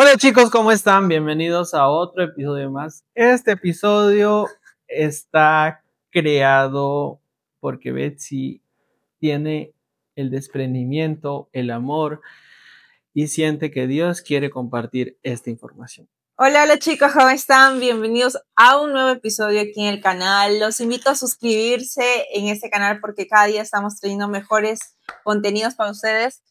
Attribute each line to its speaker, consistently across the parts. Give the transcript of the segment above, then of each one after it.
Speaker 1: Hola chicos, ¿cómo están? Bienvenidos a otro episodio más. Este episodio está creado porque Betsy tiene el desprendimiento, el amor y siente que Dios quiere compartir esta información.
Speaker 2: Hola chicos, ¿cómo están? Bienvenidos a un nuevo episodio aquí en el canal. Los invito a suscribirse en este canal porque cada día estamos trayendo mejores contenidos para ustedes.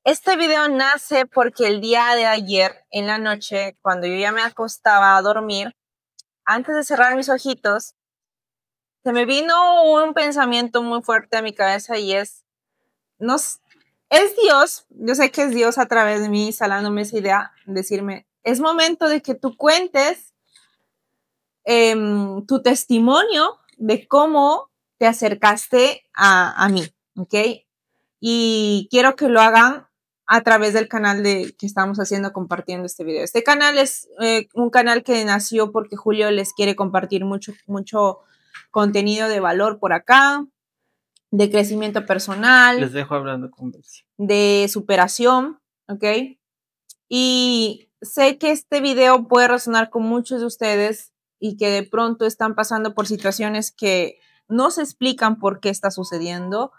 Speaker 2: Este video nace porque el día de ayer en la noche, cuando yo ya me acostaba a dormir, antes de cerrar mis ojitos, se me vino un pensamiento muy fuerte a mi cabeza y es Dios, yo sé que es Dios a través de mí instalándome esa idea, decirme, es momento de que tú cuentes tu testimonio de cómo te acercaste a mí, ¿ok? Y quiero que lo hagan a través del canal que estamos haciendo compartiendo este video. Este canal es un canal que nació porque Julio les quiere compartir mucho contenido de valor por acá, de crecimiento personal.
Speaker 1: Les dejo hablando con Betsy.
Speaker 2: De superación, ¿ok? Y sé que este video puede resonar con muchos de ustedes y que de pronto están pasando por situaciones que no se explican por qué está sucediendo,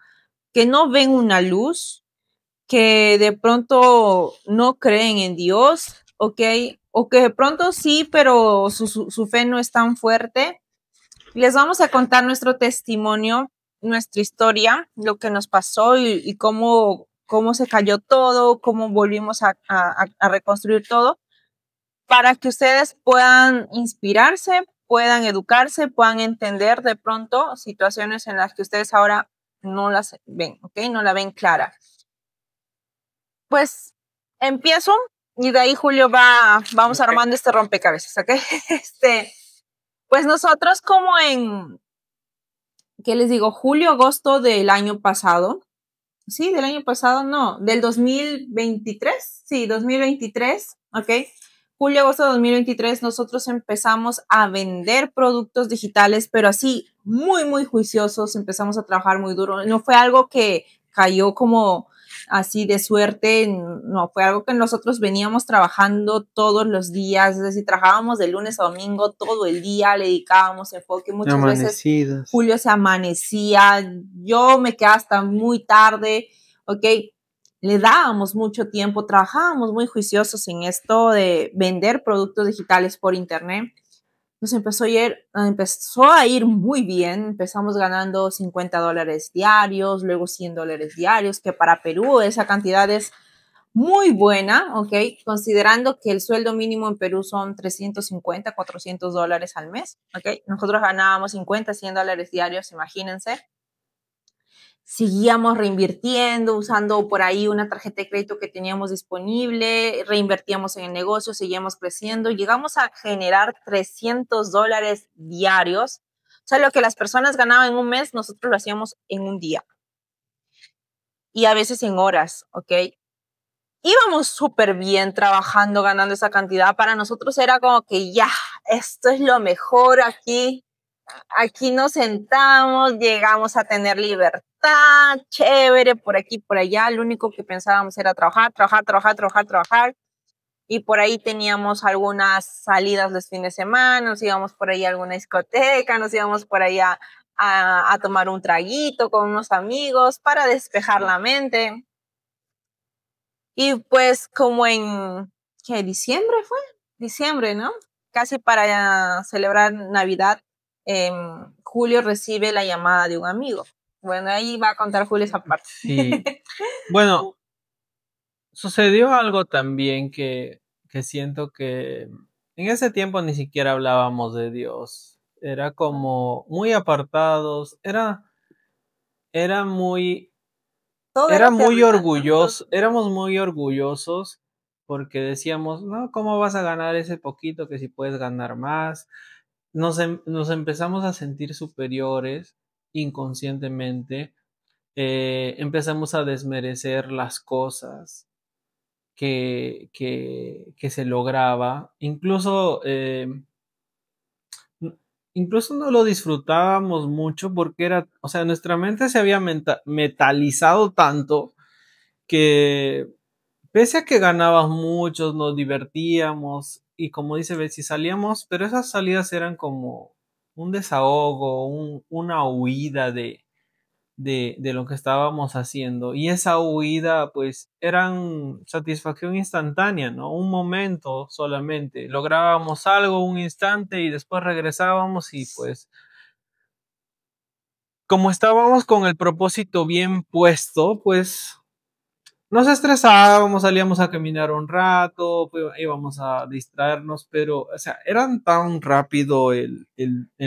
Speaker 2: que no ven una luz, que de pronto no creen en Dios, ¿ok? O que de pronto sí, pero su fe no es tan fuerte. Les vamos a contar nuestro testimonio, nuestra historia, lo que nos pasó y cómo se cayó todo, cómo volvimos a reconstruir todo, para que ustedes puedan inspirarse, puedan educarse, puedan entender de pronto situaciones en las que ustedes ahora no las ven, ¿ok? No la ven clara. Pues empiezo y de ahí Julio vamos armando este rompecabezas, ¿ok? Pues nosotros como ¿qué les digo? Julio, agosto del año pasado. Sí, del año pasado, no, del 2023. Sí, 2023, ¿ok? Julio, agosto de 2023, nosotros empezamos a vender productos digitales, pero así, muy juiciosos, empezamos a trabajar muy duro. No fue algo que cayó como así de suerte, no, fue algo que nosotros veníamos trabajando todos los días, es decir, trabajábamos de lunes a domingo todo el día, le dedicábamos enfoque, muchas veces Julio se amanecía, yo me quedaba hasta muy tarde, ¿ok? Le dábamos mucho tiempo, trabajábamos muy juiciosos en esto de vender productos digitales por internet. Nos empezó a ir muy bien, empezamos ganando $50 diarios, luego $100 diarios, que para Perú esa cantidad es muy buena, ¿ok? Considerando que el sueldo mínimo en Perú son $350, $400 al mes, ¿ok? Nosotros ganábamos $50, $100 diarios, imagínense. Seguíamos reinvirtiendo, usando por ahí una tarjeta de crédito que teníamos disponible, reinvertíamos en el negocio, seguíamos creciendo, llegamos a generar $300 diarios. O sea, lo que las personas ganaban en un mes, nosotros lo hacíamos en un día. Y a veces en horas, ¿ok? Íbamos súper bien trabajando, ganando esa cantidad. Para nosotros era como que ya, esto es lo mejor aquí nos sentamos, llegamos a tener libertad, chévere, por aquí, por allá. Lo único que pensábamos era trabajar. Y por ahí teníamos algunas salidas los fines de semana, nos íbamos por ahí a alguna discoteca, nos íbamos por ahí a tomar un traguito con unos amigos para despejar la mente. Y pues como ¿qué? ¿Diciembre fue? Diciembre, ¿no? Casi para celebrar Navidad, Julio recibe la llamada de un amigo. Bueno, ahí va a contar Julio esa parte.
Speaker 1: Sí. Bueno, sucedió algo también que siento que en ese tiempo ni siquiera hablábamos de Dios. Era como muy apartados, era muy orgulloso, éramos muy orgullosos porque decíamos, no, ¿cómo vas a ganar ese poquito que si puedes ganar más? Nos empezamos a sentir superiores inconscientemente, empezamos a desmerecer las cosas que se lograba, incluso no lo disfrutábamos mucho porque era, o sea, nuestra mente se había metalizado tanto que pese a que ganábamos muchos, nos divertíamos y como dice Betsy, salíamos, pero esas salidas eran como un desahogo, una huida de lo que estábamos haciendo. Y esa huida, pues, eran satisfacción instantánea, ¿no? Un momento solamente. Lográbamos algo un instante y después regresábamos y pues, como estábamos con el propósito bien puesto, pues nos estresábamos, salíamos a caminar un rato, pues, íbamos a distraernos, pero, o sea, eran tan rápido el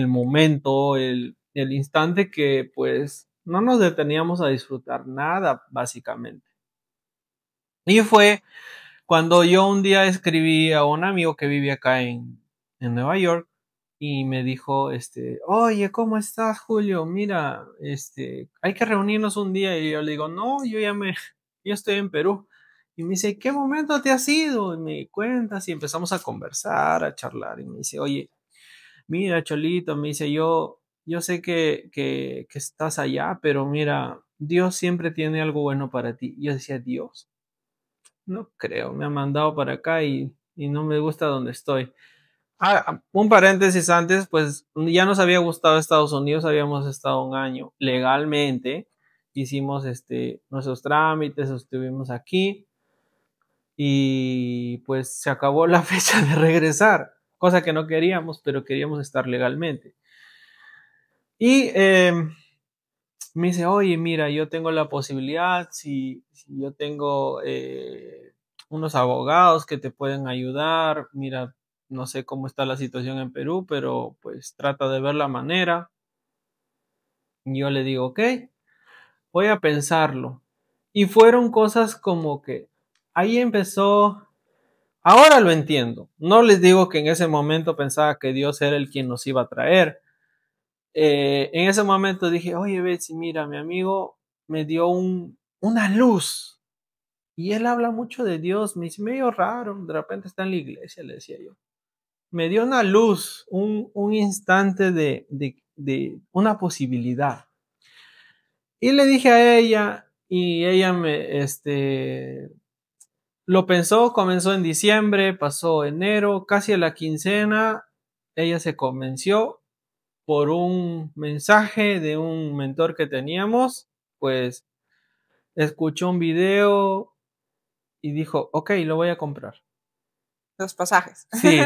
Speaker 1: momento, el instante que, pues, no nos deteníamos a disfrutar nada, básicamente. Y fue cuando yo un día escribí a un amigo que vive acá en Nueva York y me dijo, oye, ¿cómo estás, Julio? Mira, hay que reunirnos un día. Y yo le digo, no, yo estoy en Perú. Y me dice, ¿qué momento te has ido? Y me cuentas y empezamos a conversar, a charlar. Y me dice, oye, mira, Cholito, me dice, yo sé que estás allá, pero mira, Dios siempre tiene algo bueno para ti. Y yo decía, Dios, no creo, me ha mandado para acá y no me gusta donde estoy. Un paréntesis antes, pues ya nos había gustado Estados Unidos, habíamos estado un año legalmente, hicimos nuestros trámites, estuvimos aquí y pues se acabó la fecha de regresar, cosa que no queríamos, pero queríamos estar legalmente. Y me dice, oye, mira, yo tengo la posibilidad, si yo tengo unos abogados que te pueden ayudar, mira, no sé cómo está la situación en Perú, pero pues trata de ver la manera. Y yo le digo, ok, voy a pensarlo. Y fueron cosas como que ahí empezó, ahora lo entiendo. No les digo que en ese momento pensaba que Dios era el quien nos iba a traer. En ese momento dije, oye Betsy, mira, mi amigo me dio una luz. Y él habla mucho de Dios, me dice, medio raro, de repente está en la iglesia, le decía yo. Me dio una luz, un instante de una posibilidad. Y le dije a ella, y ella lo pensó, comenzó en diciembre, pasó enero, casi a la quincena, ella se convenció por un mensaje de un mentor que teníamos, pues escuchó un video y dijo, ok, lo voy a comprar.
Speaker 2: Los pasajes.
Speaker 1: Sí,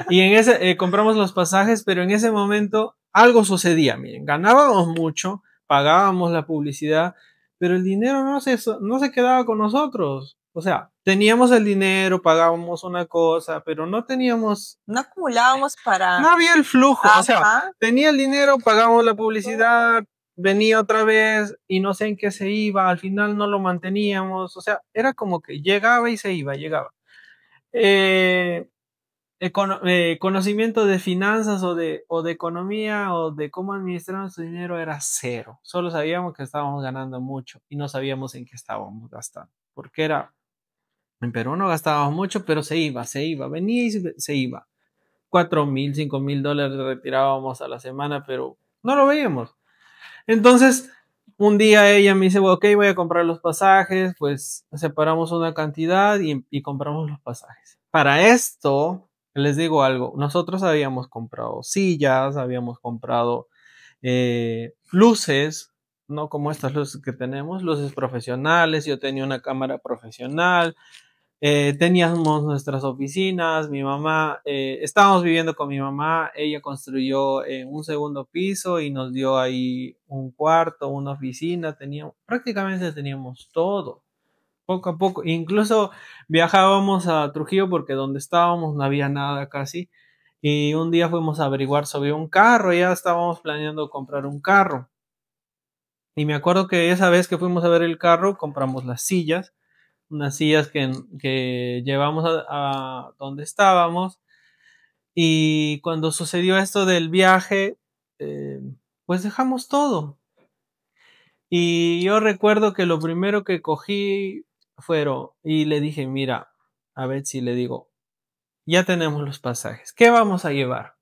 Speaker 1: y en ese compramos los pasajes, pero en ese momento algo sucedía, miren, ganábamos mucho, pagábamos la publicidad, pero el dinero no se quedaba con nosotros. O sea, teníamos el dinero, pagábamos una cosa, pero no teníamos,
Speaker 2: No acumulábamos para.
Speaker 1: no había el flujo. O sea,
Speaker 2: Ajá.
Speaker 1: tenía el dinero, pagábamos la publicidad, venía otra vez y no sé en qué se iba, al final no lo manteníamos. O sea, era como que llegaba y se iba, llegaba. Conocimiento de finanzas o de economía o de cómo administrar nuestro dinero era cero. Solo sabíamos que estábamos ganando mucho y no sabíamos en qué estábamos gastando. Porque en Perú no gastábamos mucho, pero se iba, venía y se iba. 4,000, 5,000 dólares retirábamos a la semana, pero no lo veíamos. Entonces, un día ella me dice, ok, voy a comprar los pasajes, pues separamos una cantidad y compramos los pasajes. Para esto, les digo algo, nosotros habíamos comprado sillas, habíamos comprado luces, no como estas luces que tenemos, luces profesionales, yo tenía una cámara profesional, teníamos nuestras oficinas, mi mamá, estábamos viviendo con mi mamá, ella construyó un segundo piso y nos dio ahí un cuarto, una oficina, prácticamente teníamos todo, poco a poco, incluso viajábamos a Trujillo porque donde estábamos no había nada casi, y un día fuimos a averiguar sobre un carro, ya estábamos planeando comprar un carro, y me acuerdo que esa vez que fuimos a ver el carro, compramos las sillas, unas sillas que llevamos a donde estábamos. Y cuando sucedió esto del viaje, eh, pues dejamos todo. Y yo recuerdo que lo primero que cogí fueron, y le dije, mira, a ver si le digo, ya tenemos los pasajes, ¿qué vamos a llevar?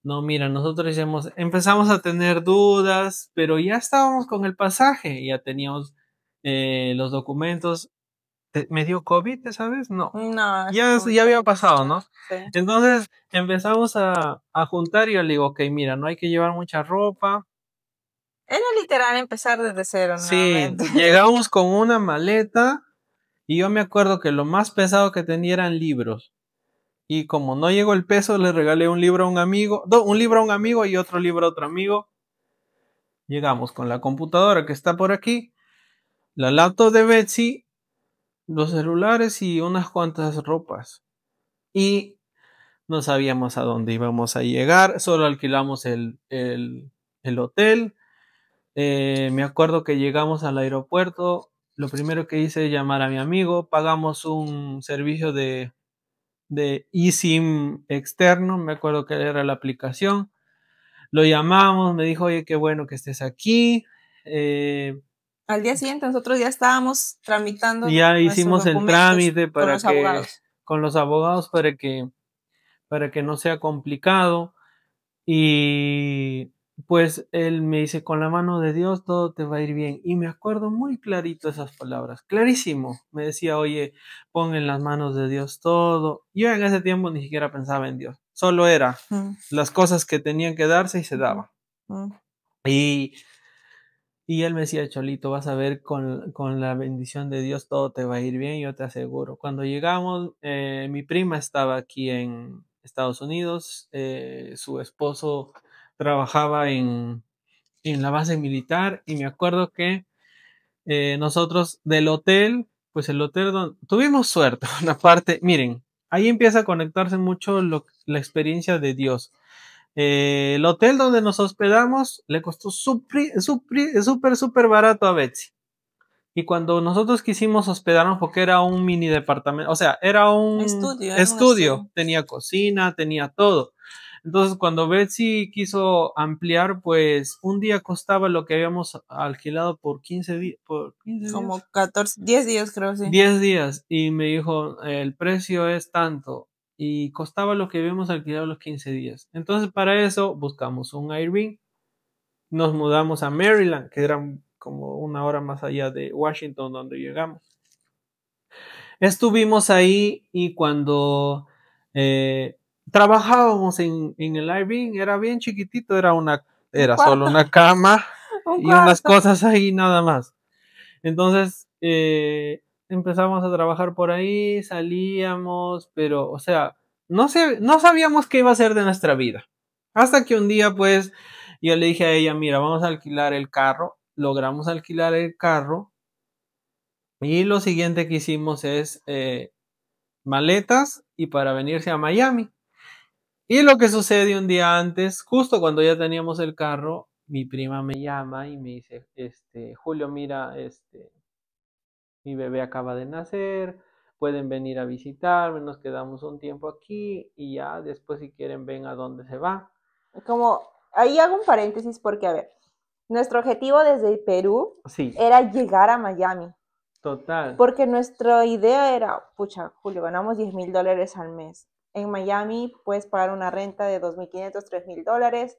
Speaker 1: No, mira, nosotros empezamos a tener dudas, pero ya estábamos con el pasaje, ya teníamos los documentos. me dio COVID, ¿sabes? No.
Speaker 2: No,
Speaker 1: Ya había pasado, ¿no?
Speaker 2: Sí.
Speaker 1: Entonces empezamos a juntar y yo le digo, ok, mira, no hay que llevar mucha ropa.
Speaker 2: Era literal empezar desde cero,
Speaker 1: Sí,
Speaker 2: nuevamente.
Speaker 1: llegamos con una maleta y yo me acuerdo que lo más pesado que tenía eran libros. Y como no llegó el peso, le regalé un libro a un amigo, un libro a un amigo y otro libro a otro amigo. Llegamos con la computadora que está por aquí, la laptop de Betsy, los celulares y unas cuantas ropas. Y no sabíamos a dónde íbamos a llegar, solo alquilamos el hotel. Me acuerdo que llegamos al aeropuerto, lo primero que hice es llamar a mi amigo, pagamos un servicio de eSIM externo, me acuerdo que era la aplicación. Lo llamamos, me dijo, oye, qué bueno que estés aquí.
Speaker 2: Al día siguiente nosotros ya estábamos tramitando
Speaker 1: Ya
Speaker 2: nuestros
Speaker 1: hicimos el
Speaker 2: documentos
Speaker 1: trámite
Speaker 2: con los abogados.
Speaker 1: con los abogados para que no sea complicado. Y pues él me dice, con la mano de Dios todo te va a ir bien. Y me acuerdo muy clarito esas palabras, clarísimo. Me decía, oye, pon en las manos de Dios todo. Yo en ese tiempo ni siquiera pensaba en Dios, solo era las cosas que tenían que darse y se daban. Y él me decía, Cholito, vas a ver con la bendición de Dios todo te va a ir bien, yo te aseguro. Cuando llegamos, mi prima estaba aquí en Estados Unidos, su esposo trabajaba en la base militar y me acuerdo que nosotros del hotel, pues el hotel donde tuvimos suerte, una parte, miren, ahí empieza a conectarse mucho la experiencia de Dios. El hotel donde nos hospedamos le costó súper barato a Betsy. Y cuando nosotros quisimos hospedarnos, porque era un mini departamento, o sea, era un estudio, tenía cocina, tenía todo. Entonces, cuando Betsy quiso ampliar, pues un día costaba lo que habíamos alquilado por 15 días.
Speaker 2: Como 14, 10 días creo, sí.
Speaker 1: 10 días. Y me dijo, el precio es tanto. Y costaba lo que habíamos alquilado los 15 días. Entonces, para eso buscamos un Airbnb. Nos mudamos a Maryland, que era como una hora más allá de Washington, donde llegamos. Estuvimos ahí y cuando trabajábamos en el Airbnb, era bien chiquitito, era solo una cama y unas cosas ahí nada más. Entonces empezamos a trabajar por ahí, salíamos, pero, o sea, no sabíamos qué iba a ser de nuestra vida. Hasta que un día, pues, yo le dije a ella, mira, vamos a alquilar el carro. Logramos alquilar el carro. Y lo siguiente que hicimos es maletas y para venirse a Miami. Y lo que sucede un día antes, justo cuando ya teníamos el carro, mi prima me llama y me dice, Julio, mira, mi bebé acaba de nacer, pueden venir a visitarme, nos quedamos un tiempo aquí y ya después si quieren ven a dónde se va.
Speaker 2: Como, ahí hago un paréntesis porque, a ver, nuestro objetivo desde Perú era llegar a Miami.
Speaker 1: Total.
Speaker 2: Porque nuestra idea era, pucha, Julio, ganamos $10,000 al mes. En Miami puedes pagar una renta de $2,500, $3,000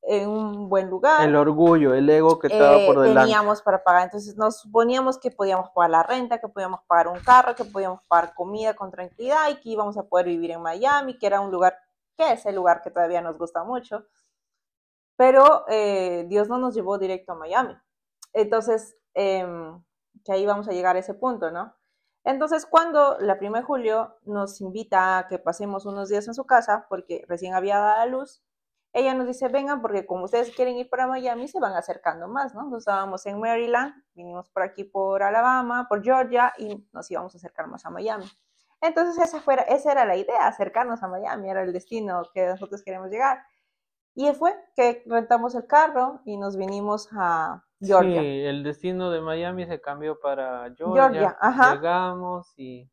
Speaker 2: en un buen lugar.
Speaker 1: El orgullo, el ego que estaba por delante.
Speaker 2: Teníamos para pagar, entonces nos suponíamos que podíamos pagar la renta, que podíamos pagar un carro, que podíamos pagar comida con tranquilidad y que íbamos a poder vivir en Miami, que era un lugar, que es el lugar que todavía nos gusta mucho. Pero Dios no nos llevó directo a Miami. Entonces, que ahí vamos a llegar a ese punto, ¿no? Entonces, cuando la prima de Julio nos invita a que pasemos unos días en su casa, porque recién había dado a luz, ella nos dice, vengan, porque como ustedes quieren ir para Miami, se van acercando más, ¿no? Nos estábamos en Maryland, vinimos por aquí por Alabama, por Georgia, y nos íbamos a acercar más a Miami. Entonces, esa era la idea, acercarnos a Miami, era el destino que nosotros queremos llegar. Y fue que rentamos el carro y nos vinimos a Georgia.
Speaker 1: Sí, el destino de Miami se cambió para Georgia.
Speaker 2: Ajá.
Speaker 1: Llegamos y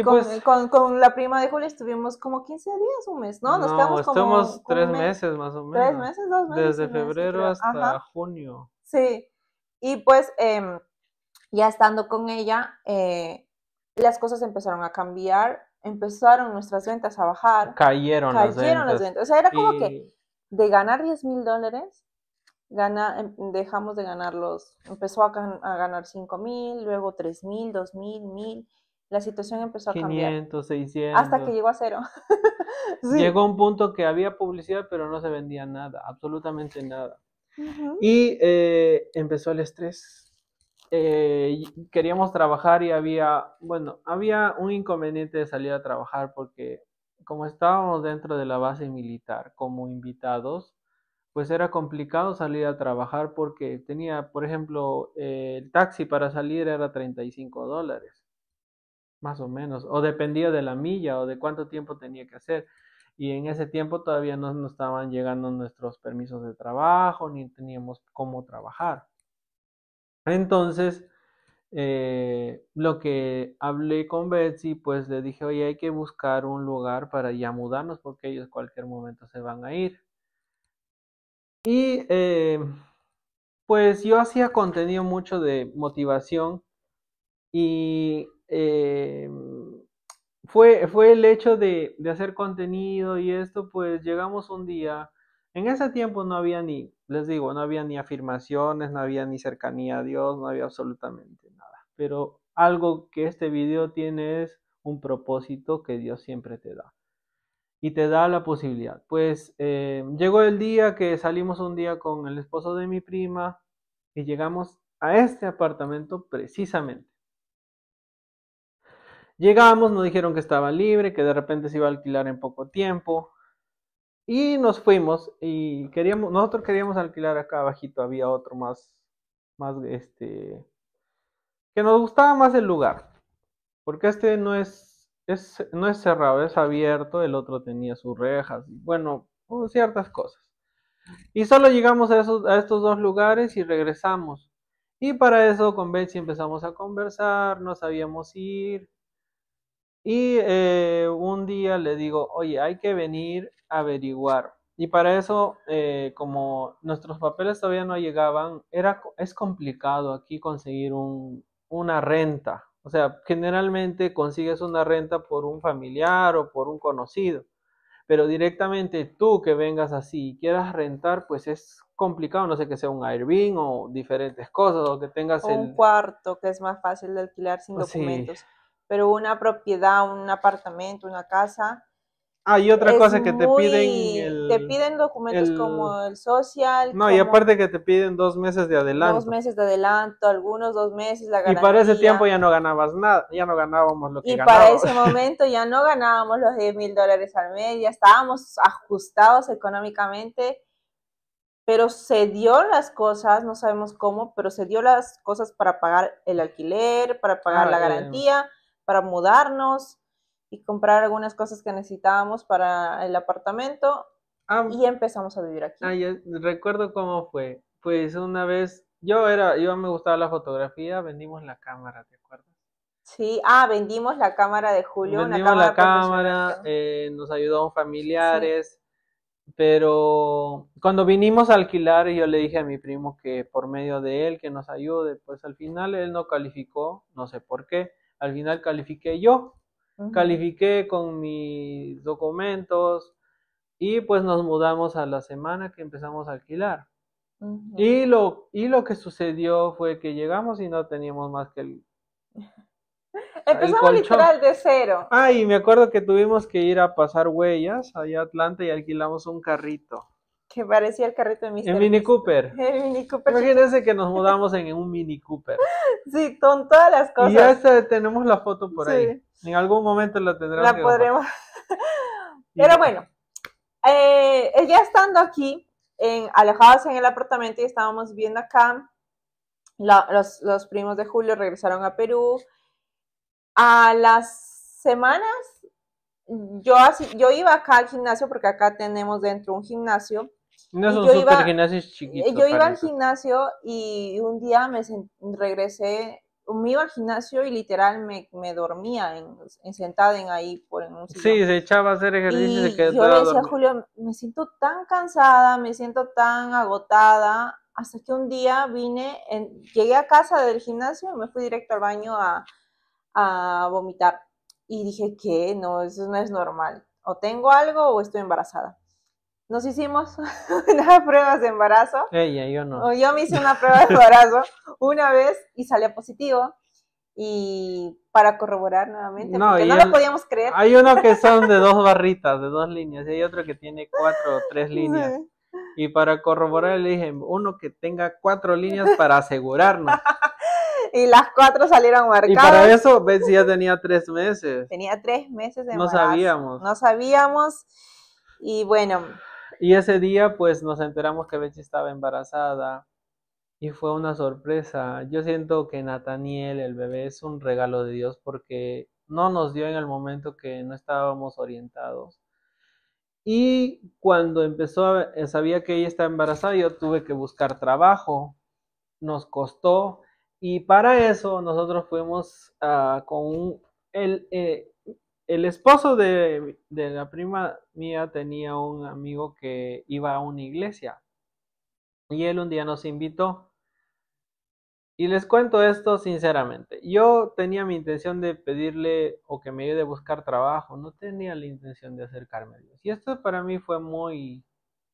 Speaker 2: pues, con la prima de Julio estuvimos como 15 días, un mes, ¿no? Nos quedamos como...
Speaker 1: estamos 3 meses más o menos.
Speaker 2: 3 meses, 2 meses.
Speaker 1: Desde febrero hasta junio.
Speaker 2: Sí, y pues ya estando con ella, las cosas empezaron a cambiar, empezaron nuestras ventas a bajar.
Speaker 1: Cayeron las ventas.
Speaker 2: O sea, era como que de ganar $10,000, dejamos de ganarlos, empezó a ganar 5,000, luego 3,000, 2,000, 1,000. La situación empezó a cambiar
Speaker 1: 500,
Speaker 2: hasta que
Speaker 1: 600.
Speaker 2: llegó a cero. Sí.
Speaker 1: Llegó un punto que había publicidad, pero no se vendía nada, absolutamente nada.
Speaker 2: Ujú.
Speaker 1: Y empezó el estrés. Queríamos trabajar y había un inconveniente de salir a trabajar porque como estábamos dentro de la base militar como invitados, pues era complicado salir a trabajar porque tenía, por ejemplo, el taxi para salir era $35, más o menos, o dependía de la milla o de cuánto tiempo tenía que hacer. Y en ese tiempo todavía no nos estaban llegando nuestros permisos de trabajo, ni teníamos cómo trabajar. Entonces, lo que hablé con Betsy, pues le dije, oye, hay que buscar un lugar para ya mudarnos porque ellos cualquier momento se van a ir. Y pues yo hacía contenido mucho de motivación y fue el hecho de hacer contenido y esto, pues llegamos un día, en ese tiempo no había ni, les digo, no había ni afirmaciones, no había ni cercanía a Dios, no había absolutamente nada. Pero algo que este video tiene es un propósito que Dios siempre te da y te da la posibilidad. Pues llegó el día que salimos un día con el esposo de mi prima y llegamos a este apartamento precisamente. Llegamos, nos dijeron que estaba libre, que de repente se iba a alquilar en poco tiempo y nos fuimos y nosotros queríamos alquilar acá abajito, había otro que nos gustaba más el lugar, porque este no es cerrado, es abierto, el otro tenía sus rejas, bueno, ciertas cosas. Y solo llegamos a estos dos lugares y regresamos. Y para eso con Betsy empezamos a conversar, no sabíamos ir. Y un día le digo, oye, hay que venir a averiguar. Y para eso, como nuestros papeles todavía no llegaban, es complicado aquí conseguir una renta. O sea, generalmente consigues una renta por un familiar o por un conocido, pero directamente tú que vengas así y quieras rentar, pues es complicado, no sé que sea un Airbnb o diferentes cosas, o que tengas
Speaker 2: O un cuarto que es más fácil de alquilar sin
Speaker 1: sí.
Speaker 2: documentos. Pero una propiedad, un apartamento, una casa,
Speaker 1: Ah, y otra
Speaker 2: es
Speaker 1: cosa que te piden
Speaker 2: te piden documentos
Speaker 1: el,
Speaker 2: como el social,
Speaker 1: no, y
Speaker 2: como
Speaker 1: aparte que te piden 2 meses de
Speaker 2: 2
Speaker 1: adelanto.
Speaker 2: meses de adelanto, algunos 2 meses, la
Speaker 1: Y para ese tiempo
Speaker 2: garantía.
Speaker 1: ya no ganabas nada, ya no ganábamos lo que
Speaker 2: Y para
Speaker 1: ganábamos.
Speaker 2: ese momento ya no ganábamos los $10,000 al mes, ya estábamos ajustados económicamente, pero se dio las cosas, no sabemos cómo, pero se dio las cosas para pagar el alquiler, para pagar
Speaker 1: Ah,
Speaker 2: la garantía, para mudarnos y comprar algunas cosas que necesitábamos para el apartamento
Speaker 1: ah,
Speaker 2: y empezamos a vivir aquí.
Speaker 1: ya recuerdo cómo fue. Pues una vez, yo me gustaba la fotografía, vendimos la cámara, ¿te acuerdas?
Speaker 2: Sí, vendimos la cámara de Julio, una
Speaker 1: Vendimos la
Speaker 2: cámara profesional.
Speaker 1: cámara, nos ayudaron
Speaker 2: Sí.
Speaker 1: familiares, pero cuando vinimos a alquilar, yo le dije a mi primo que por medio de él que nos ayude, pues al final él no calificó, no sé por qué, al final califiqué yo,
Speaker 2: Uh-huh.
Speaker 1: califiqué con mis documentos y pues nos mudamos a la semana que empezamos a alquilar.
Speaker 2: Uh-huh.
Speaker 1: Y lo que sucedió fue que llegamos y no teníamos más que el
Speaker 2: Empezamos
Speaker 1: colchón.
Speaker 2: literal de cero,
Speaker 1: Ah, y me acuerdo que tuvimos que ir a pasar huellas allá a Atlanta y alquilamos un carrito.
Speaker 2: que parecía el carrito de
Speaker 1: En
Speaker 2: Mr.
Speaker 1: Mini
Speaker 2: Beast.
Speaker 1: Cooper.
Speaker 2: El Mini Cooper chiquito.
Speaker 1: Imagínense que nos mudamos en un Mini Cooper.
Speaker 2: Sí, con todas las
Speaker 1: Y ya
Speaker 2: cosas.
Speaker 1: tenemos la foto por ahí.
Speaker 2: Sí,
Speaker 1: En algún momento la tendremos
Speaker 2: la
Speaker 1: que compartir.
Speaker 2: podremos. Pero
Speaker 1: Y,
Speaker 2: bueno, ya estando aquí, alejados en el apartamento y estábamos viendo acá, los primos de Julio regresaron a Perú. A las semanas, yo iba acá al gimnasio, porque acá tenemos dentro un gimnasio,
Speaker 1: no es
Speaker 2: y
Speaker 1: un super gimnasio chiquito,
Speaker 2: yo iba al
Speaker 1: Carlita.
Speaker 2: gimnasio y un día regresé, me iba al gimnasio y literal me dormía sentada ahí en un
Speaker 1: Sí,
Speaker 2: sillón.
Speaker 1: se echaba a hacer ejercicio y se
Speaker 2: Y yo le
Speaker 1: quedaba
Speaker 2: decía a
Speaker 1: dormido.
Speaker 2: Julio, me siento tan cansada, me siento tan agotada, hasta que un día llegué a casa del gimnasio y me fui directo al baño a vomitar. Y dije que no, eso no es normal. O tengo algo o estoy embarazada. nos hicimos unas pruebas de embarazo.
Speaker 1: Ella, yo no.
Speaker 2: Yo me hice una prueba de embarazo una vez y salió positivo. Y para corroborar nuevamente, porque no lo podíamos creer.
Speaker 1: Hay uno que son de 2 barritas, de 2 líneas, y hay otro que tiene 4 o 3 líneas. Sí. Y para corroborar le dije, uno que tenga 4 líneas para asegurarnos.
Speaker 2: Y las 4 salieron marcadas.
Speaker 1: Y para eso, Betsy ya tenía 3 meses.
Speaker 2: Tenía 3 meses de embarazo.
Speaker 1: No sabíamos.
Speaker 2: Y bueno.
Speaker 1: Y ese día, pues, nos enteramos que Betsy estaba embarazada. Y fue una sorpresa. Yo siento que Nathaniel, el bebé, es un regalo de Dios porque no nos dio en el momento que no estábamos orientados. Y cuando sabía que ella estaba embarazada, yo tuve que buscar trabajo. Nos costó. Y para eso nosotros fuimos con el esposo de la prima mía tenía un amigo que iba a una iglesia. Y él un día nos invitó. Y les cuento esto sinceramente. Yo tenía mi intención de pedirle o que me ayude a buscar trabajo. No tenía la intención de acercarme a Dios. Y esto para mí fue muy,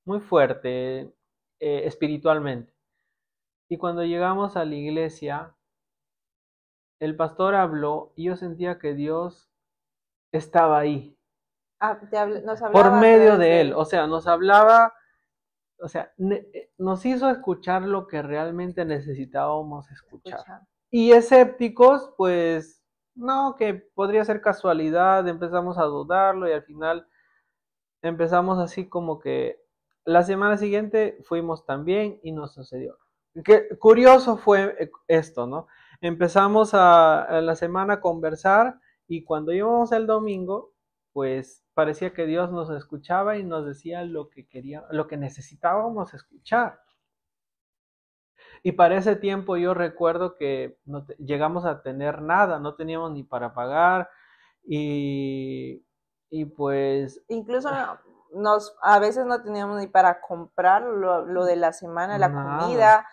Speaker 1: muy fuerte espiritualmente. Y cuando llegamos a la iglesia, el pastor habló y yo sentía que Dios estaba ahí.
Speaker 2: Nos hablaba
Speaker 1: por medio de él. O sea, nos hablaba... O sea, nos hizo escuchar lo que realmente necesitábamos escuchar. Y escépticos, pues, no, que podría ser casualidad, empezamos a dudarlo y al final empezamos así como que la semana siguiente fuimos también y nos sucedió. Qué curioso fue esto, ¿no? Empezamos a la semana a conversar y cuando íbamos el domingo, pues parecía que Dios nos escuchaba y nos decía lo que necesitábamos escuchar. Y para ese tiempo yo recuerdo que llegamos a tener nada, no teníamos ni para pagar y pues...
Speaker 2: Incluso a veces no teníamos ni para comprar lo de la semana, la comida.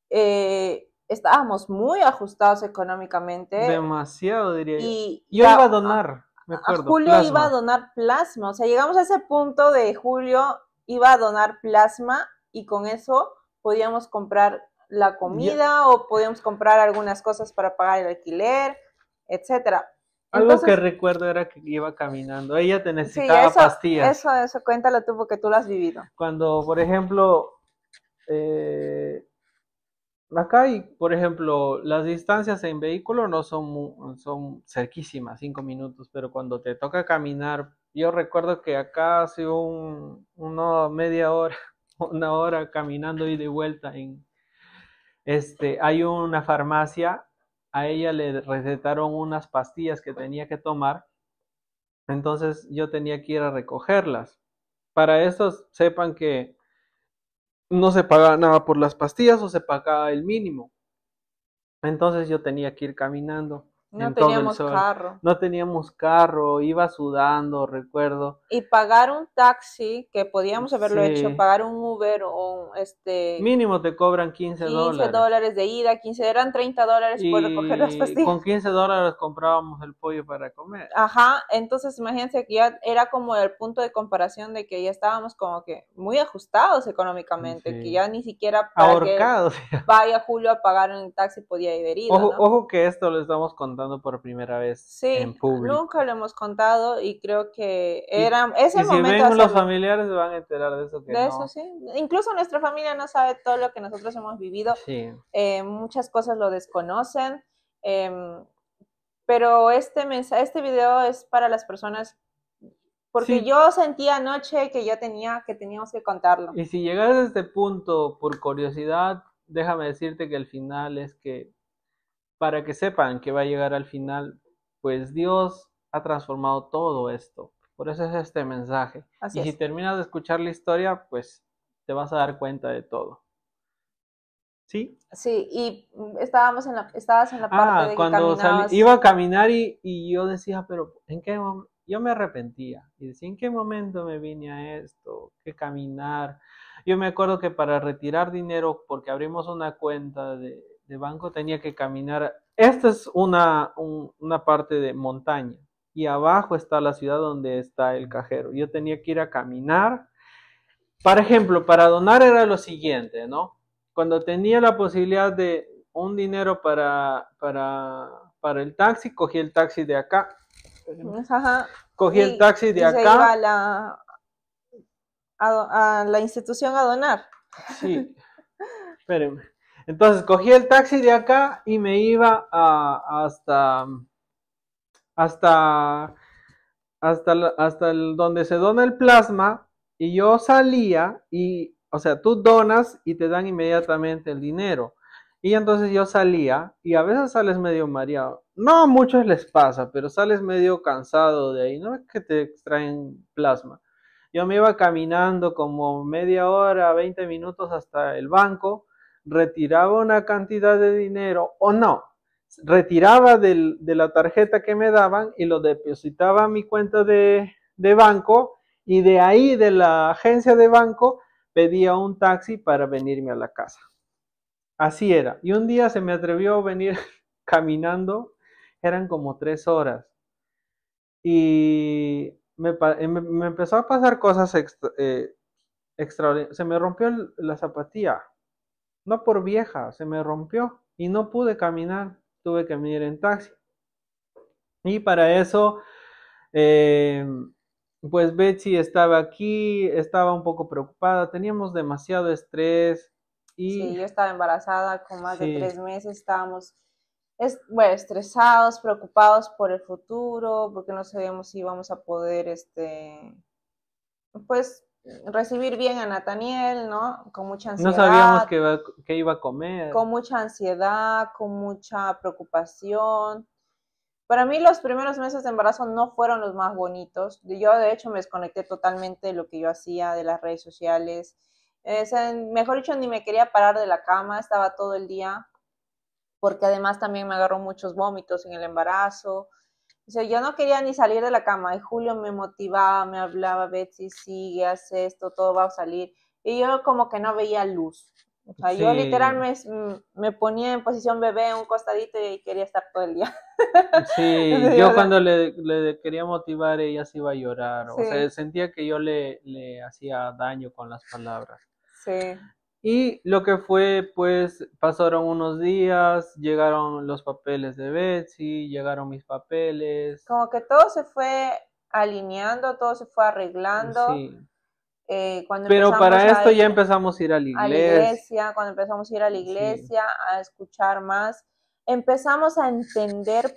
Speaker 2: Estábamos muy ajustados económicamente.
Speaker 1: Demasiado, diría yo. Yo iba a donar. Me acuerdo,
Speaker 2: Julio plasma. Iba a donar plasma, o sea, llegamos a ese punto de Julio iba a donar plasma y con eso podíamos comprar la comida o podíamos comprar algunas cosas para pagar el alquiler, etcétera.
Speaker 1: Algo que recuerdo era que iba caminando, ella te necesitaba pastillas.
Speaker 2: Eso, cuéntalo tú porque tú lo has vivido.
Speaker 1: Cuando, por ejemplo, acá, por ejemplo, las distancias en vehículo no son cerquísimas, 5 minutos, pero cuando te toca caminar, yo recuerdo que acá hace una media hora, 1 hora caminando y de vuelta hay una farmacia, a ella le recetaron unas pastillas que tenía que tomar, entonces yo tenía que ir a recogerlas. Para eso sepan que no se pagaba nada por las pastillas o se pagaba el mínimo. Entonces yo tenía que ir caminando.
Speaker 2: No teníamos carro.
Speaker 1: No teníamos carro, iba sudando, recuerdo.
Speaker 2: Y pagar un taxi, que podíamos haberlo hecho, pagar un Uber o
Speaker 1: mínimo te cobran $15.
Speaker 2: $15 de ida, eran $30 por recoger las pastillas.
Speaker 1: Con $15 comprábamos el pollo para comer.
Speaker 2: Ajá, entonces imagínense que ya era como el punto de comparación de que ya estábamos como que muy ajustados económicamente, que ya ni siquiera para
Speaker 1: ahorcados.
Speaker 2: Que vaya Julio a pagar en el taxi podía haber ido.
Speaker 1: Ojo que esto lo estamos contando por primera vez en público.
Speaker 2: Nunca lo hemos contado y creo que era ese momento.
Speaker 1: Si ven los familiares se van a enterar de eso.
Speaker 2: Eso sí. Incluso nuestra familia no sabe todo lo que nosotros hemos vivido.
Speaker 1: Sí.
Speaker 2: Muchas cosas lo desconocen. Pero este video es para las personas. Porque yo sentí anoche que teníamos que contarlo.
Speaker 1: Y si llegas a este punto por curiosidad, déjame decirte que el final es que para que sepan que va a llegar al final, pues Dios ha transformado todo esto. Por eso es este mensaje.
Speaker 2: Así
Speaker 1: si terminas de escuchar la historia, pues te vas a dar cuenta de todo. ¿Sí?
Speaker 2: Sí, y estabas en la parte de
Speaker 1: cuando
Speaker 2: que
Speaker 1: iba a caminar y yo decía, pero ¿en qué momento? Yo me arrepentía y decía, ¿en qué momento me vine a esto? ¿Qué caminar? Yo me acuerdo que para retirar dinero, porque abrimos una cuenta de banco, tenía que caminar. Esta es una parte de montaña y abajo está la ciudad donde está el cajero. Yo tenía que ir a caminar por ejemplo, para donar era lo siguiente, ¿no? Cuando tenía la posibilidad de un dinero para el taxi, cogí el taxi de acá.
Speaker 2: Ajá.
Speaker 1: Cogí el taxi de
Speaker 2: Y se iba
Speaker 1: acá.
Speaker 2: a la institución a donar.
Speaker 1: Sí, espérenme. Entonces cogí el taxi de acá y me iba hasta, hasta donde se dona el plasma y yo salía y, o sea, tú donas y te dan inmediatamente el dinero. Y entonces yo salía y a veces sales medio mareado. No a muchos les pasa, pero sales medio cansado de ahí. No es que te extraen plasma. Yo me iba caminando como media hora, 20 minutos hasta el banco, retiraba una cantidad de dinero o no, retiraba de la tarjeta que me daban y lo depositaba a mi cuenta de banco y de ahí de la agencia de banco pedía un taxi para venirme a la casa. Así era. Y un día se me atrevió a venir caminando, eran como 3 horas. Y me empezó a pasar cosas extraordinarias. Se me rompió la zapatilla, no por vieja, se me rompió y no pude caminar, tuve que venir en taxi. Y para eso, eh, pues Betsy estaba aquí, estaba un poco preocupada, teníamos demasiado estrés y
Speaker 2: Sí, yo estaba embarazada con más de
Speaker 1: sí,
Speaker 2: 3 meses, estábamos bueno, estresados, preocupados por el futuro, porque no sabíamos si íbamos a poder, pues, recibir bien a Nathaniel, ¿no?
Speaker 1: no sabíamos qué iba a comer.
Speaker 2: Con mucha ansiedad, con mucha preocupación. Para mí los primeros meses de embarazo no fueron los más bonitos. Yo de hecho me desconecté totalmente de lo que yo hacía, de las redes sociales. O sea, mejor dicho, ni me quería parar de la cama, estaba todo el día, porque además también me agarró muchos vómitos en el embarazo. O sea, yo no quería ni salir de la cama y Julio me motivaba, me hablaba, Betsy, sigue, haz esto, todo va a salir. Y yo como que no veía luz. O sea, yo literal
Speaker 1: Sí,
Speaker 2: me ponía en posición bebé, un costadito y quería estar todo el día.
Speaker 1: sí, yo cuando le quería motivar ella se iba a llorar, o sea,
Speaker 2: Sí,
Speaker 1: sentía que yo le hacía daño con las palabras.
Speaker 2: sí.
Speaker 1: Y lo que fue, pues, pasaron unos días, llegaron los papeles de Betsy, llegaron mis papeles,
Speaker 2: Como que todo se fue alineando, todo se fue arreglando.
Speaker 1: sí.
Speaker 2: Cuando
Speaker 1: Pero
Speaker 2: empezamos
Speaker 1: para
Speaker 2: a
Speaker 1: esto ya
Speaker 2: ir
Speaker 1: empezamos a ir a la
Speaker 2: a la
Speaker 1: iglesia,
Speaker 2: iglesia, cuando empezamos a ir a la
Speaker 1: sí,
Speaker 2: iglesia, a escuchar más, empezamos a entender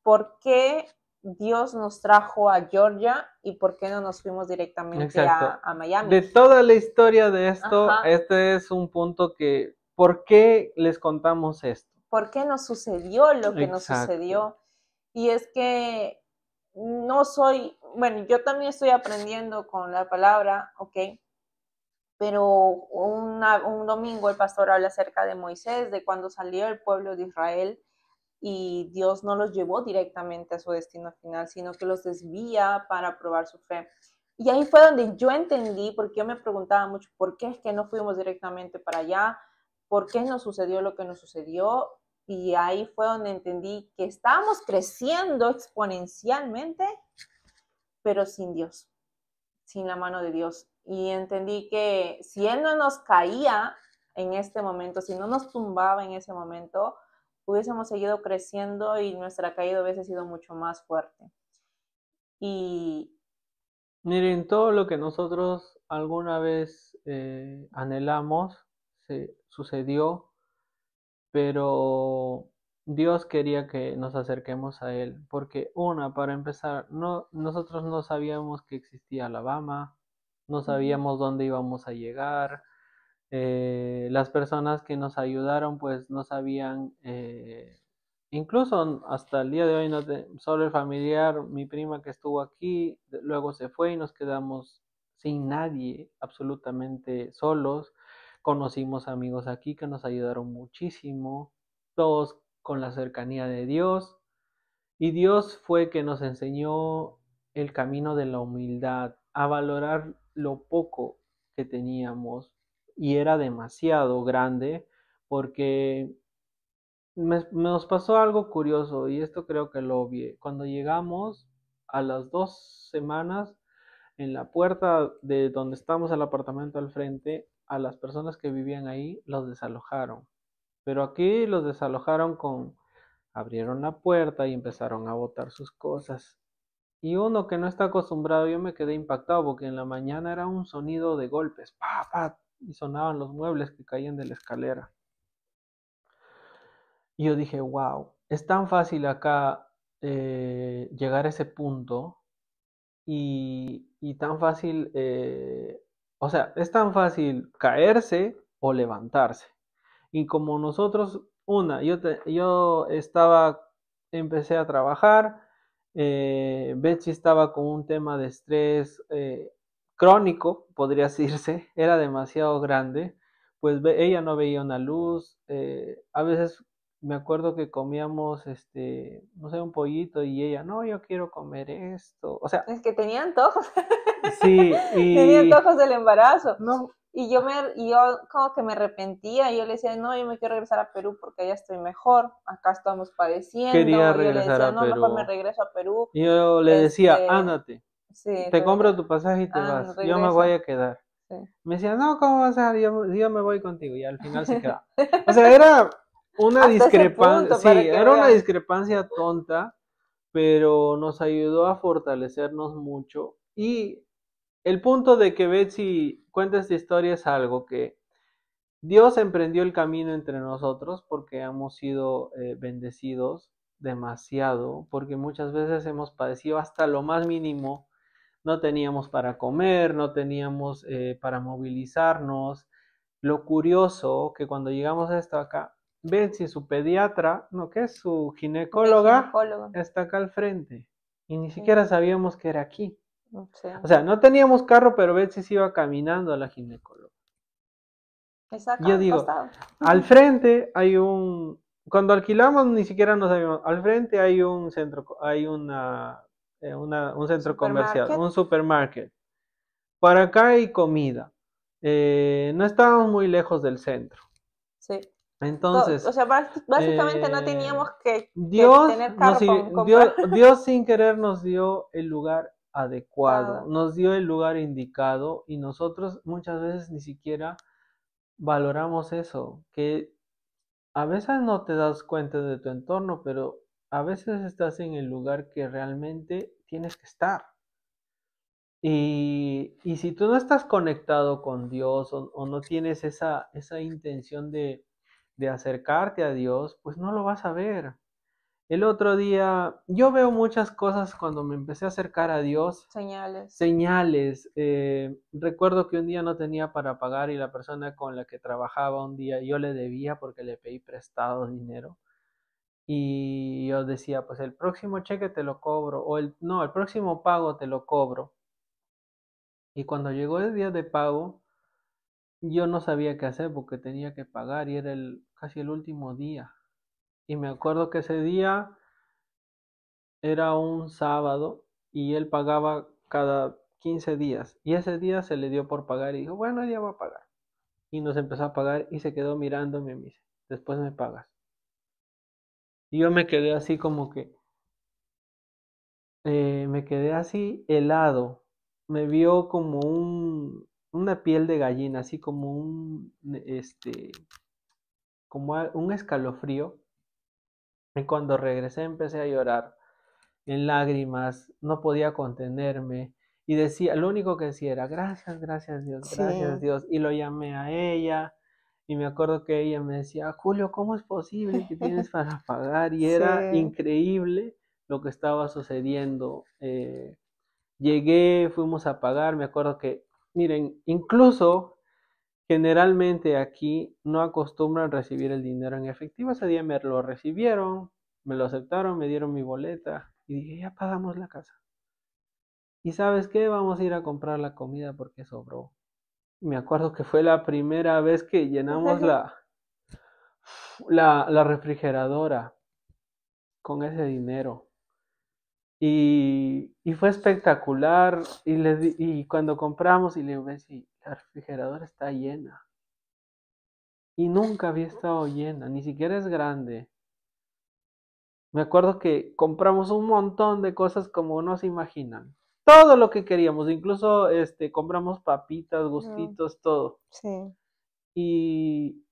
Speaker 2: por qué Dios nos trajo a Georgia y por qué no nos fuimos directamente
Speaker 1: exacto.
Speaker 2: a Miami.
Speaker 1: De toda la historia de esto,
Speaker 2: Ajá.
Speaker 1: este es un punto que, ¿por qué les contamos esto?
Speaker 2: ¿Por qué nos sucedió lo que nos
Speaker 1: Exacto.
Speaker 2: sucedió? Y es que no soy, bueno, yo también estoy aprendiendo con la palabra, ¿ok? Pero un domingo el pastor habla acerca de Moisés, de cuando salió el pueblo de Israel y Dios no los llevó directamente a su destino final, sino que los desvía para probar su fe. Y ahí fue donde yo entendí, porque yo me preguntaba mucho, ¿por qué es que no fuimos directamente para allá? ¿Por qué nos sucedió lo que nos sucedió? Y ahí fue donde entendí que estábamos creciendo exponencialmente, pero sin Dios, sin la mano de Dios. Y entendí que si Él no nos caía en este momento, si no nos tumbaba en ese momento, hubiésemos seguido creciendo y nuestra caída hubiese sido mucho más fuerte. Y
Speaker 1: Miren, todo lo que nosotros alguna vez anhelamos se sucedió, pero Dios quería que nos acerquemos a Él, porque para empezar, no, nosotros no sabíamos que existía Alabama, no sabíamos dónde íbamos a llegar, las personas que nos ayudaron pues no sabían, incluso hasta el día de hoy, solo el familiar, mi prima que estuvo aquí, luego se fue y nos quedamos sin nadie, absolutamente solos. Conocimos amigos aquí que nos ayudaron muchísimo, todos con la cercanía de Dios. Y Dios fue que nos enseñó el camino de la humildad, a valorar lo poco que teníamos y era demasiado grande porque nos pasó algo curioso y esto creo que lo obvié. Cuando llegamos a las 2 semanas en la puerta de donde estamos, el apartamento al frente, a las personas que vivían ahí los desalojaron. Pero aquí los desalojaron abrieron la puerta y empezaron a botar sus cosas. Y uno que no está acostumbrado, yo me quedé impactado porque en la mañana era un sonido de golpes, pa, pa, y sonaban los muebles que caían de la escalera. Y yo dije, wow, es tan fácil acá llegar a ese punto y tan fácil, o sea, es tan fácil caerse o levantarse. Y como nosotros, yo empecé a trabajar, Betsy estaba con un tema de estrés crónico, podría decirse, era demasiado grande, pues ella no veía una luz, a veces me acuerdo que comíamos, no sé, un pollito y ella, no, yo quiero comer esto, o sea,
Speaker 2: Es que tenía antojos.
Speaker 1: sí,
Speaker 2: Tenía
Speaker 1: y
Speaker 2: antojos del embarazo.
Speaker 1: no,
Speaker 2: Y yo como que me arrepentía, yo le decía, no, yo me quiero regresar a Perú porque allá estoy mejor, acá estamos
Speaker 1: quería
Speaker 2: padeciendo, yo le
Speaker 1: regresar
Speaker 2: decía,
Speaker 1: a
Speaker 2: no, mejor me
Speaker 1: Perú.
Speaker 2: regreso a Perú,
Speaker 1: Yo le decía, ándate,
Speaker 2: sí,
Speaker 1: te
Speaker 2: pero
Speaker 1: compro tu pasaje y te vas, yo me voy
Speaker 2: regresa,
Speaker 1: a quedar.
Speaker 2: sí.
Speaker 1: Me decía, no, ¿cómo vas a ser? Yo me voy contigo. Y al final se quedaba. O sea, era una
Speaker 2: Hasta ese
Speaker 1: discrepancia,
Speaker 2: punto, para
Speaker 1: sí,
Speaker 2: que
Speaker 1: era una
Speaker 2: vean.
Speaker 1: discrepancia tonta, pero nos ayudó a fortalecernos mucho. Y el punto de que Betsy cuenta esta historia es algo que Dios emprendió el camino entre nosotros porque hemos sido bendecidos demasiado, porque muchas veces hemos padecido hasta lo más mínimo, no teníamos para comer, no teníamos para movilizarnos. Lo curioso que cuando llegamos a esto acá, Betsy, su pediatra, no, que es su
Speaker 2: De
Speaker 1: ginecóloga,
Speaker 2: ginecólogo.
Speaker 1: está acá al frente. Y ni
Speaker 2: Sí,
Speaker 1: siquiera sabíamos que era aquí.
Speaker 2: sí.
Speaker 1: O sea, no teníamos carro, pero Betsy se iba caminando a la ginecóloga.
Speaker 2: Es acá
Speaker 1: Yo
Speaker 2: al
Speaker 1: digo,
Speaker 2: costado.
Speaker 1: al frente hay cuando alquilamos ni siquiera nos sabíamos, al frente hay un centro, hay un centro comercial,
Speaker 2: Supermarket.
Speaker 1: un supermarket. Para acá hay comida. No estábamos muy lejos del centro.
Speaker 2: Sí. O
Speaker 1: Entonces,
Speaker 2: sea, básicamente no teníamos que tener carro para comprar.
Speaker 1: Dios sin querer nos dio el lugar adecuado,
Speaker 2: Cada-
Speaker 1: nos dio el lugar indicado y nosotros muchas veces ni siquiera valoramos eso, que a veces no te das cuenta de tu entorno, pero a veces estás en el lugar que realmente tienes que estar. Y si tú no estás conectado con Dios o no tienes esa intención de acercarte a Dios, pues no lo vas a ver. El otro día, yo veo muchas cosas cuando me empecé a acercar a Dios,
Speaker 2: Señales.
Speaker 1: señales. Recuerdo que un día no tenía para pagar y la persona con la que trabajaba un día, yo le debía porque le pedí prestado dinero. Y yo decía, pues el próximo cheque te lo cobro, no, el próximo pago te lo cobro. Y cuando llegó el día de pago, yo no sabía qué hacer porque tenía que pagar y era casi el último día. Y me acuerdo que ese día era un sábado y él pagaba cada 15 días. Y ese día se le dio por pagar y dijo, bueno, ya va a pagar. Y nos empezó a pagar y se quedó mirándome y me dice, después me pagas. Y yo me quedé así como que, me quedé así helado. Me vio como una piel de gallina, así como un escalofrío. Y cuando regresé empecé a llorar en lágrimas, no podía contenerme y decía, lo único que decía era gracias,
Speaker 2: Sí.
Speaker 1: gracias Dios. Y lo llamé a ella y me acuerdo que ella me decía, Julio, ¿cómo es posible que tienes para pagar? Y era
Speaker 2: Sí.
Speaker 1: increíble lo que estaba sucediendo. Llegué, fuimos a pagar, me acuerdo que, miren, incluso generalmente aquí no acostumbran recibir el dinero en efectivo. Ese día me lo recibieron, me lo aceptaron, me dieron mi boleta y dije, ya pagamos la casa. ¿Y sabes qué? Vamos a ir a comprar la comida porque sobró. Me acuerdo que fue la primera vez que llenamos la refrigeradora con ese dinero. Y fue espectacular. Y cuando compramos, y le digo, si la refrigeradora está llena. Y nunca había estado llena, ni siquiera es grande. Me acuerdo que compramos un montón de cosas como no se imaginan. todo lo que queríamos, incluso compramos papitas, gustitos, todo.
Speaker 2: Sí.
Speaker 1: Y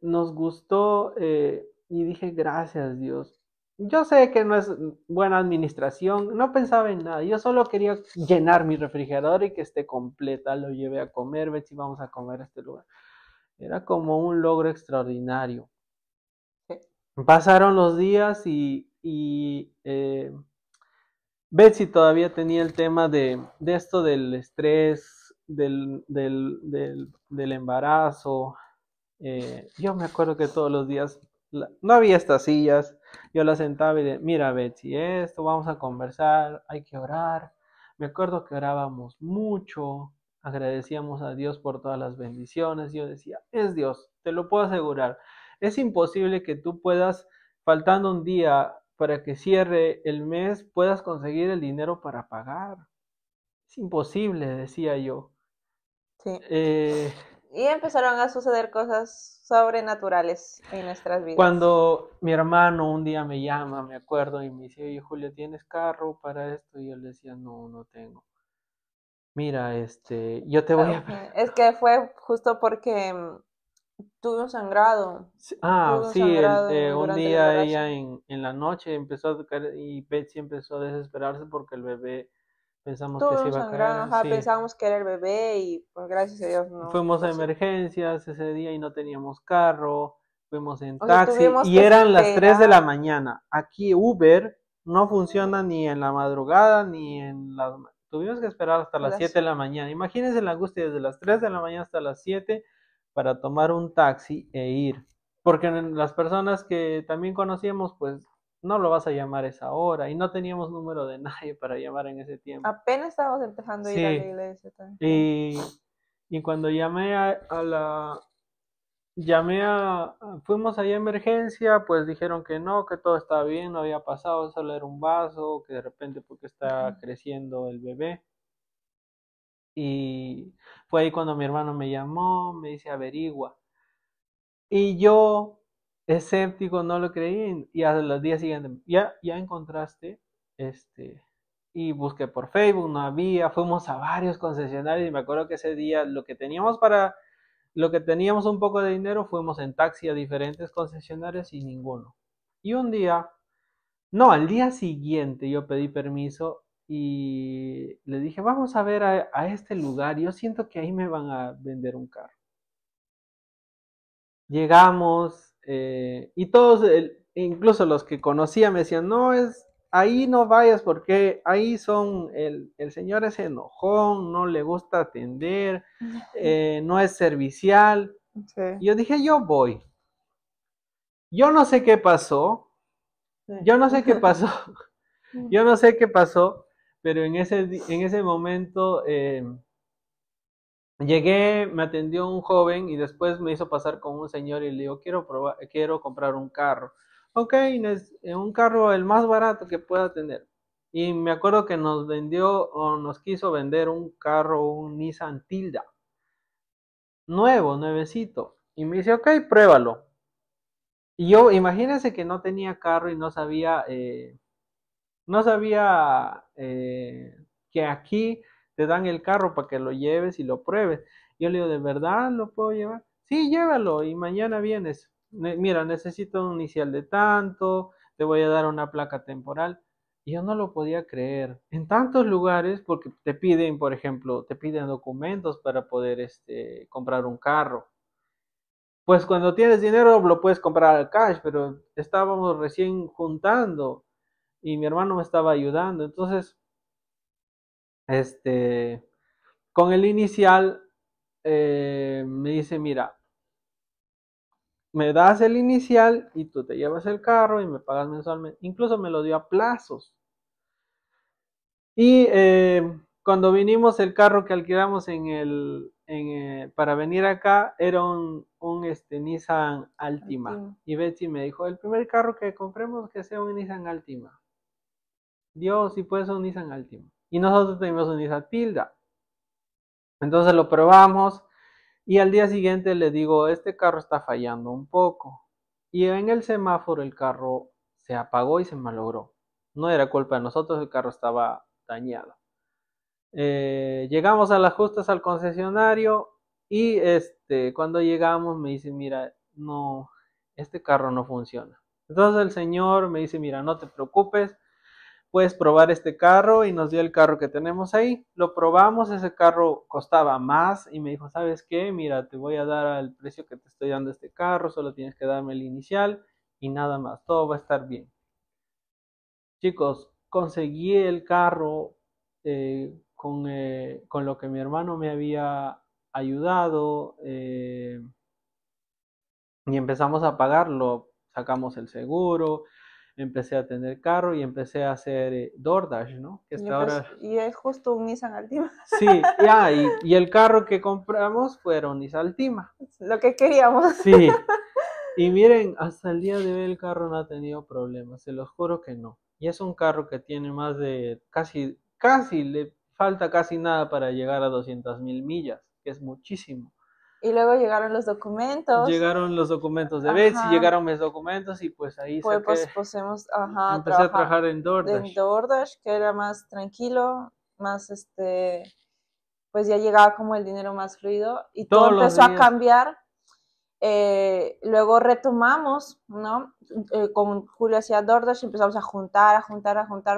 Speaker 1: nos gustó y dije, gracias Dios. Yo sé que no es buena administración, no pensaba en nada, yo solo quería llenar mi refrigerador y que esté completa, lo llevé a comer, Betsy, vamos a comer a este lugar. Era como un logro extraordinario.
Speaker 2: Sí.
Speaker 1: Pasaron los días y Betsy todavía tenía el tema de esto del estrés, del embarazo. Yo me acuerdo que todos los días no había estas sillas, yo la sentaba y de, mira Betsy, esto, vamos a conversar, hay que orar. Me acuerdo que orábamos mucho, agradecíamos a Dios por todas las bendiciones. Yo decía, es Dios, te lo puedo asegurar. Es imposible que tú puedas, faltando un día para que cierre el mes, puedas conseguir el dinero para pagar. Es imposible, decía yo.
Speaker 2: Sí.
Speaker 1: Eh,
Speaker 2: Y empezaron a suceder cosas sobrenaturales en nuestras vidas.
Speaker 1: Cuando mi hermano un día me llama, me acuerdo, y me dice, oye Julio, ¿tienes carro para esto? Y yo le decía, no, no tengo. Mira, yo te voy a...
Speaker 2: Es que fue justo porque tuve un sangrado.
Speaker 1: Ah,
Speaker 2: Tuve un
Speaker 1: sí,
Speaker 2: sangrado
Speaker 1: un
Speaker 2: durante el
Speaker 1: día
Speaker 2: embarazo.
Speaker 1: ella en la noche empezó a caer y Betsy empezó a desesperarse porque el bebé pensamos que
Speaker 2: Tuve
Speaker 1: se
Speaker 2: un
Speaker 1: iba a
Speaker 2: sangrado,
Speaker 1: caer,
Speaker 2: ajá,
Speaker 1: sí.
Speaker 2: pensábamos que era el bebé y pues gracias a Dios no
Speaker 1: Fuimos
Speaker 2: fue
Speaker 1: a
Speaker 2: así.
Speaker 1: emergencias ese día y no teníamos carro, fuimos en
Speaker 2: O sea,
Speaker 1: taxi
Speaker 2: tuvimos
Speaker 1: y
Speaker 2: que
Speaker 1: eran las 3 de la
Speaker 2: esperar.
Speaker 1: mañana. Aquí Uber no funciona ni en la madrugada ni en las... Tuvimos que esperar hasta las 7 de la mañana. Imagínense la angustia desde las 3 de la mañana hasta las 7 para tomar un taxi e ir. Porque las personas que también conocíamos, pues no lo vas a llamar a esa hora y no teníamos número de nadie para llamar en ese tiempo.
Speaker 2: Apenas estábamos empezando a ir a la
Speaker 1: Sí,
Speaker 2: iglesia también.
Speaker 1: y cuando llamé a la, fuimos allá a emergencia, pues dijeron que no, que todo estaba bien, no había pasado, solo era un vaso, que de repente porque está creciendo el bebé. Y fue ahí cuando mi hermano me llamó, me dice averigua. Y yo, escéptico, no lo creí. Y a los días siguientes, ya encontraste, y busqué por Facebook, no había, fuimos a varios concesionarios y me acuerdo que ese día lo que teníamos un poco de dinero, fuimos en taxi a diferentes concesionarios y ninguno. Y un día, no, al día siguiente yo pedí permiso y le dije, vamos a ver a este lugar, yo siento que ahí me van a vender un carro. Llegamos y todos, incluso los que conocía me decían, no, ahí no vayas porque ahí el señor es enojón, no le gusta atender, no es servicial.
Speaker 2: Sí.
Speaker 1: Y yo dije, yo voy. Yo no sé qué pasó, yo no sé qué pasó, yo no sé qué pasó, pero en ese momento llegué, me atendió un joven y después me hizo pasar con un señor y le digo, quiero comprar un carro. Ok, un carro el más barato que pueda tener. Y me acuerdo que nos vendió o nos quiso vender un carro, un Nissan Tilda, nuevo, nuevecito. Y me dice, ok, pruébalo. Y yo, imagínense que no tenía carro y no sabía que aquí te dan el carro para que lo lleves y lo pruebes. Yo le digo, ¿de verdad lo puedo llevar? Sí, llévalo y mañana vienes. Mira, necesito un inicial de tanto, te voy a dar una placa temporal. Y yo no lo podía creer. En tantos lugares, porque te piden, por ejemplo, te piden documentos para poder comprar un carro. Pues cuando tienes dinero lo puedes comprar al cash, pero estábamos recién juntando y mi hermano me estaba ayudando. Entonces, este, con el inicial, me dice, mira, me das el inicial y tú te llevas el carro y me pagas mensualmente. Incluso me lo dio a plazos. Y cuando vinimos, el carro que alquilamos para venir acá era un Nissan Altima. Y Betsy me dijo, el primer carro que compremos que sea un Nissan Altima. Dios, si puede ser un Nissan Altima. Y nosotros tenemos un Nissan Tilda. Entonces lo probamos y al día siguiente le digo, este carro está fallando un poco. Y en el semáforo el carro se apagó y se malogró. No era culpa de nosotros, el carro estaba dañado. Llegamos a las justas al concesionario y cuando llegamos me dice, mira, no, este carro no funciona. Entonces el señor me dice, mira, no te preocupes, puedes probar este carro, y nos dio el carro que tenemos ahí. Lo probamos, ese carro costaba más y me dijo, ¿sabes qué? Mira, te voy a dar el precio que te estoy dando este carro, solo tienes que darme el inicial y nada más, todo va a estar bien. Chicos, conseguí el carro con lo que mi hermano me había ayudado, y empezamos a pagarlo, sacamos el seguro, empecé a tener carro y empecé a hacer DoorDash, ¿no? Que hasta ahora...
Speaker 2: Y es justo un Nissan Altima.
Speaker 1: Sí, ya, y el carro que compramos fueron Nissan Altima.
Speaker 2: Lo que queríamos.
Speaker 1: Sí, y miren, hasta el día de hoy el carro no ha tenido problemas, se los juro que no. Y es un carro que tiene más de, casi, le falta casi nada para llegar a 200,000 millas, que es muchísimo.
Speaker 2: Y luego llegaron los documentos.
Speaker 1: Llegaron los documentos de
Speaker 2: Ajá.
Speaker 1: Betsy, llegaron mis documentos y pues ahí
Speaker 2: Pues
Speaker 1: saqué,
Speaker 2: pusimos,
Speaker 1: empecé a trabajar en
Speaker 2: en
Speaker 1: DoorDash.
Speaker 2: DoorDash, que era más tranquilo, más pues ya llegaba como el dinero más fluido y todo
Speaker 1: Todos los
Speaker 2: empezó a
Speaker 1: días.
Speaker 2: cambiar. Luego retomamos, ¿no? Con Julio hacía DoorDash, empezamos a juntar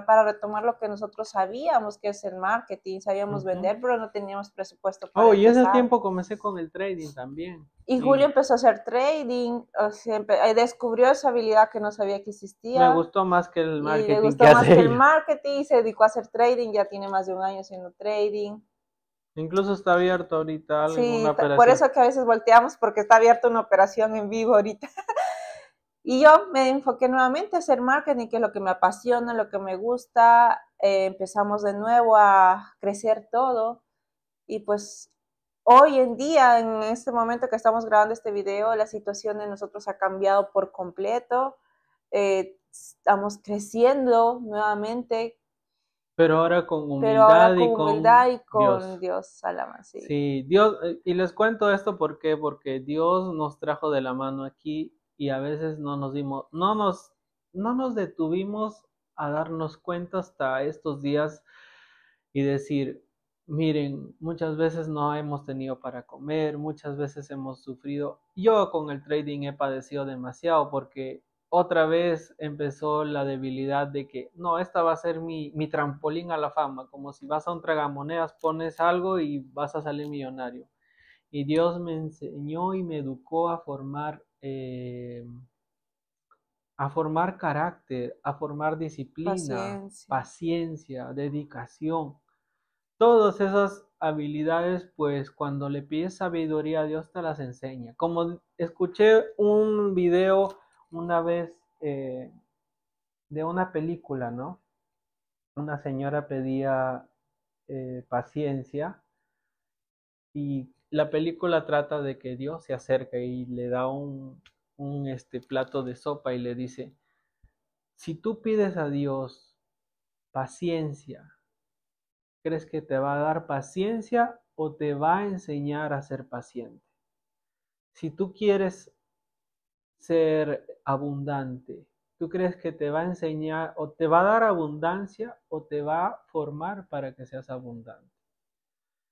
Speaker 2: para retomar lo que nosotros sabíamos, que es el marketing, sabíamos vender, pero no teníamos presupuesto para
Speaker 1: Oh, y ese
Speaker 2: empezar.
Speaker 1: tiempo comencé con el trading también.
Speaker 2: Y Julio empezó a hacer trading, descubrió esa habilidad que no sabía que existía.
Speaker 1: Me gustó más que el marketing.
Speaker 2: Y le gustó más que el marketing, y se dedicó a hacer trading, ya tiene más de un año haciendo trading.
Speaker 1: Incluso está abierto ahorita alguna operación.
Speaker 2: Por eso que a veces volteamos, porque está abierta una operación en vivo ahorita. Y yo me enfoqué nuevamente a hacer marketing, que es lo que me apasiona, lo que me gusta. Empezamos de nuevo a crecer todo. Y pues hoy en día, en este momento que estamos grabando este video, la situación de nosotros ha cambiado por completo. Estamos creciendo nuevamente.
Speaker 1: Pero ahora con humildad,
Speaker 2: y con Dios a la mano. Sí.
Speaker 1: Sí, Dios, y les cuento esto porque Dios nos trajo de la mano aquí y a veces no nos detuvimos a darnos cuenta hasta estos días y decir, miren, muchas veces no hemos tenido para comer, muchas veces hemos sufrido. Yo con el trading he padecido demasiado porque otra vez empezó la debilidad de que, no, esta va a ser mi trampolín a la fama, como si vas a un tragamonedas, pones algo y vas a salir millonario. Y Dios me enseñó y me educó a formar carácter, a formar disciplina, paciencia, dedicación. Todas esas habilidades, pues cuando le pides sabiduría a Dios te las enseña. Como escuché un video una vez de una película, ¿no? Una señora pedía paciencia y la película trata de que Dios se acerca y le da un plato de sopa y le dice, si tú pides a Dios paciencia, ¿crees que te va a dar paciencia o te va a enseñar a ser paciente? Si tú quieres ser abundante, ¿tú crees que te va a enseñar o te va a dar abundancia o te va a formar para que seas abundante?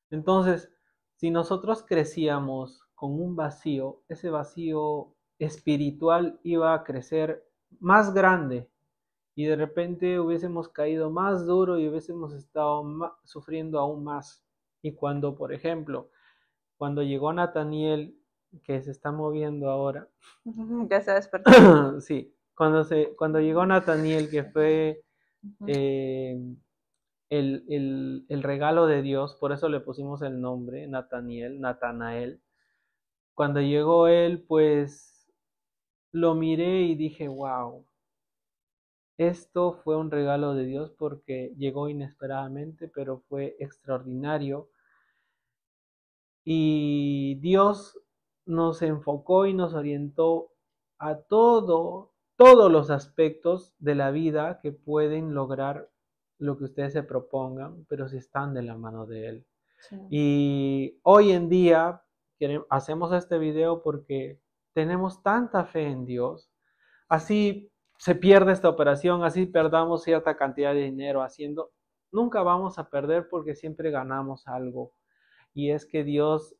Speaker 1: Entonces, si nosotros crecíamos con un vacío, ese vacío espiritual iba a crecer más grande y de repente hubiésemos caído más duro y hubiésemos estado sufriendo aún más. Y cuando, por ejemplo, cuando llegó Nathaniel, que se está moviendo ahora.
Speaker 2: Ya se despertó.
Speaker 1: Sí, cuando llegó Nathaniel, que fue el regalo de Dios, por eso le pusimos el nombre, Natanael. Cuando llegó él, pues lo miré y dije, wow, esto fue un regalo de Dios porque llegó inesperadamente, pero fue extraordinario. Y Dios nos enfocó y nos orientó a todos los aspectos de la vida que pueden lograr lo que ustedes se propongan, pero si están de la mano de Él. Sí. Y hoy en día hacemos este video porque tenemos tanta fe en Dios. Así se pierde esta operación, así perdamos cierta cantidad de dinero haciendo. nunca vamos a perder porque siempre ganamos algo. Y es que Dios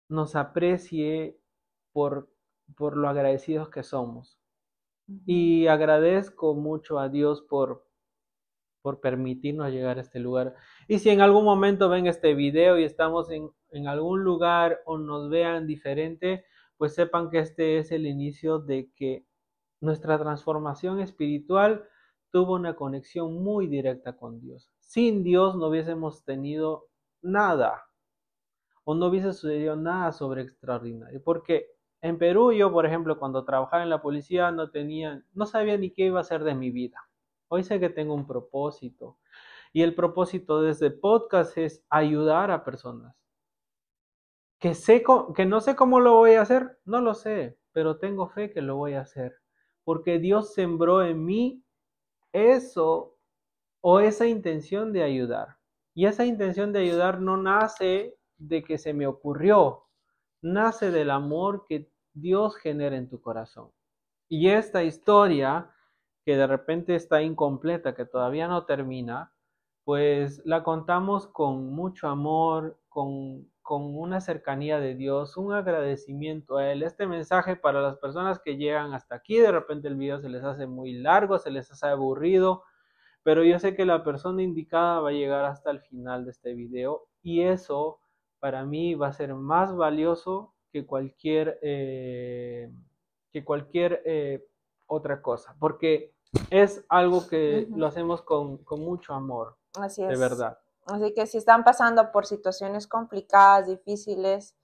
Speaker 1: nos aprecie por, por lo agradecidos que somos. Y agradezco mucho a Dios por permitirnos llegar a este lugar. Y si en algún momento ven este video y estamos en algún lugar o nos vean diferente, pues sepan que este es el inicio de que nuestra transformación espiritual tuvo una conexión muy directa con Dios. Sin Dios no hubiésemos tenido nada o no hubiese sucedido nada sobre extraordinario. Porque en Perú yo, por ejemplo, cuando trabajaba en la policía no sabía ni qué iba a hacer de mi vida. Hoy sé que tengo un propósito y el propósito de este podcast es ayudar a personas. Que no sé cómo lo voy a hacer, no lo sé, pero tengo fe que lo voy a hacer. Porque Dios sembró en mí eso o esa intención de ayudar. Y esa intención de ayudar no nace de que se me ocurrió, nace del amor que Dios genera en tu corazón. Y esta historia, que de repente está incompleta, que todavía no termina, pues la contamos con mucho amor, con una cercanía de Dios, un agradecimiento a Él. Este mensaje para las personas que llegan hasta aquí, de repente el video se les hace muy largo, se les hace aburrido, pero yo sé que la persona indicada va a llegar hasta el final de este video y eso para mí va a ser más valioso que cualquier otra cosa, porque es algo que lo hacemos con mucho amor.
Speaker 2: Así
Speaker 1: de
Speaker 2: es.
Speaker 1: verdad.
Speaker 2: Así que si están pasando por situaciones complicadas, difíciles,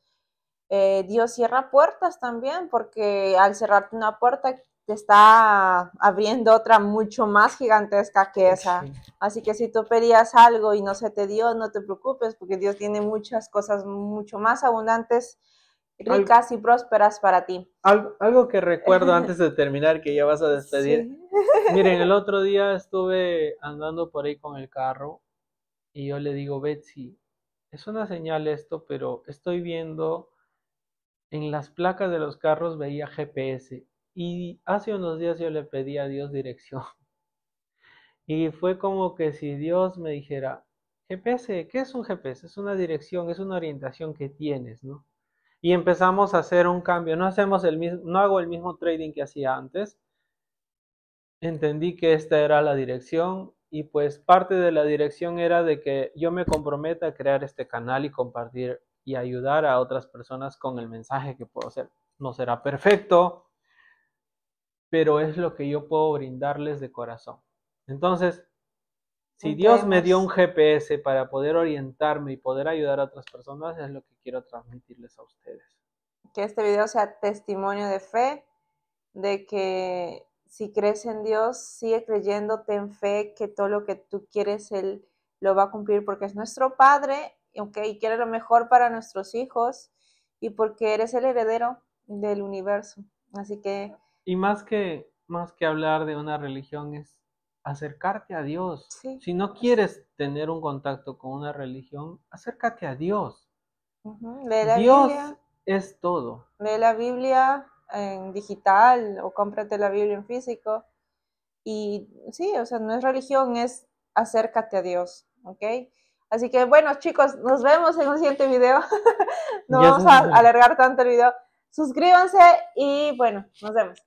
Speaker 2: Dios cierra puertas también, porque al cerrarte una puerta te está abriendo otra mucho más gigantesca que esa.
Speaker 1: Sí.
Speaker 2: Así que si tú pedías algo y no se te dio, no te preocupes, porque Dios tiene muchas cosas mucho más abundantes, ricas y prósperas para ti.
Speaker 1: Algo que recuerdo antes de terminar, que ya vas a despedir.
Speaker 2: Sí.
Speaker 1: Miren, el otro día estuve andando por ahí con el carro y yo le digo, Betsy, es una señal esto, pero estoy viendo en las placas de los carros veía GPS y hace unos días yo le pedí a Dios dirección y fue como que si Dios me dijera, GPS, ¿qué es un GPS? Es una dirección, es una orientación que tienes, ¿no? Y empezamos a hacer un cambio, no hago el mismo trading que hacía antes, entendí que esta era la dirección y pues parte de la dirección era de que yo me comprometa a crear este canal y compartir y ayudar a otras personas con el mensaje que puedo hacer. No será perfecto, pero es lo que yo puedo brindarles de corazón. Entonces, si Dios me dio un GPS para poder orientarme y poder ayudar a otras personas, es lo que quiero transmitirles a ustedes.
Speaker 2: Que este video sea testimonio de fe, de que si crees en Dios, sigue creyendo, ten fe, que todo lo que tú quieres, Él lo va a cumplir porque es nuestro Padre, y quiere lo mejor para nuestros hijos y porque eres el heredero del universo. Así que...
Speaker 1: Y más que hablar de una religión es acercarte a Dios.
Speaker 2: Sí.
Speaker 1: Si no quieres tener un contacto con una religión, acércate a Dios.
Speaker 2: Lee la
Speaker 1: Dios
Speaker 2: Biblia.
Speaker 1: Es todo.
Speaker 2: Lee la Biblia en digital o cómprate la Biblia en físico. Y sí, o sea, no es religión, es acércate a Dios, ¿ok? Así que bueno, chicos, nos vemos en un siguiente video. No vamos a alargar tanto el video. Suscríbanse y bueno, nos vemos.